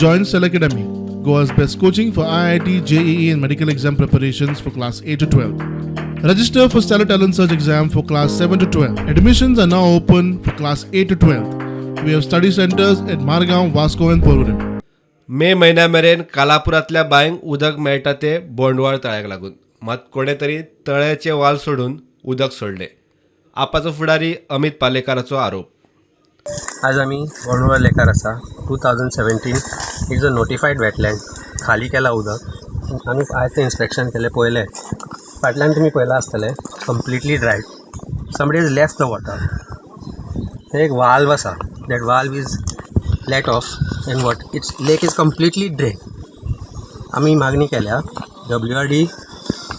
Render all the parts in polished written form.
Join Cell Academy, Goa's best coaching for IIT, JEE and medical exam preparations for class 8 to 12. Register for Stellar Talent Search exam for class 7 to 12. Admissions are now open for class 8 to 12. We have study centers at Margaon, Vasco and Prudent. मे महिन्यामेरेन कालापुरातल्या बांयक उदक मेळटा ते बोंडवळ तळ्याक लागून. मात कोणे तरी तळ्याचे वाल सोडून उदक सोडले. आपाचो फुडारी अमित पालेकराचो आरोप. आज आम्ही बोंडवळ लेकार आसा 2017 इज अ नोटिफाईड वेटलँड खाली केला उदक आनी आयज तें इन्स्पेक्शन केलें पळयलें फाटल्यान तुमी पळयलां आसतलें completely dried somebody is left the water थंय एक वाल्व आसा that valve is let off and what its lake is completely drain. आमी मागणी केल्या WRD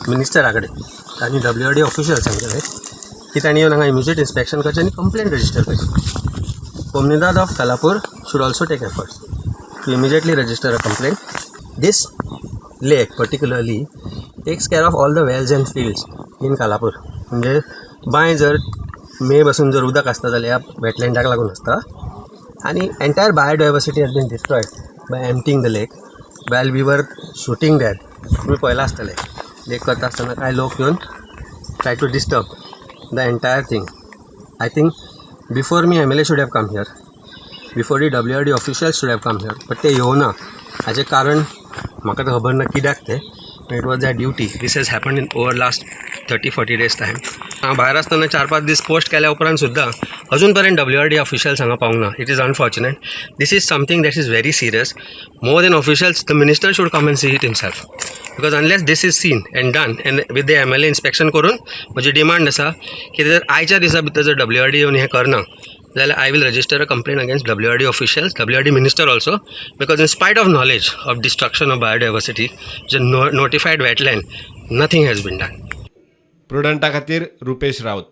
मिनिस्टरा कडेन आनी WRD ऑफिशियल्सां कडेन की तांणी येवन हांगा इमिजिएट इन्स्पेक्शन करचें आनी कंप्लेंट रजिस्टर करची. Comunidad of Kalapur should also take efforts to immediately register a complaint. This lake particularly takes care of all the wells and fields in Kalapur. म्हणजे बांय जर मे पासून जर उदक आसता जाल्यार वेटलँडाक लागून आसता आनी entire biodiversity has been destroyed by emptying the lake well we were shooting that. तुम्ही पळयलां आसतलें लेक करता आसतना कांय लोक येवन try to disturb the entire thing. I think before me MLA should have come here, before the WRD officials should have come here, but ते येवना. हाजें कारण म्हाका तर खबर ना कित्याक तें, it was that duty. This has happened in over last 30-40 days time. हांव भायर आसतना 4-5 दीस पोस्ट केल्या उपरांत सुद्दां अजून पर्यंत WRD ऑफिशियल्स हांगा पावूंक ना. It is unfortunate. This is something that is very serious. More than officials the minister should come and see it himself. Because unless this is seen and done and with the MLA inspection करून म्हजी demand आसा की जर आयच्या दिसा भितर जर WRD येवन हें करना जाल्यार I will register a complaint against WRD officials, WRD minister also, because in spite of knowledge of destruction of biodiversity जे notified wetland nothing has been done. प्रुडंटा खातीर रुपेश रावत.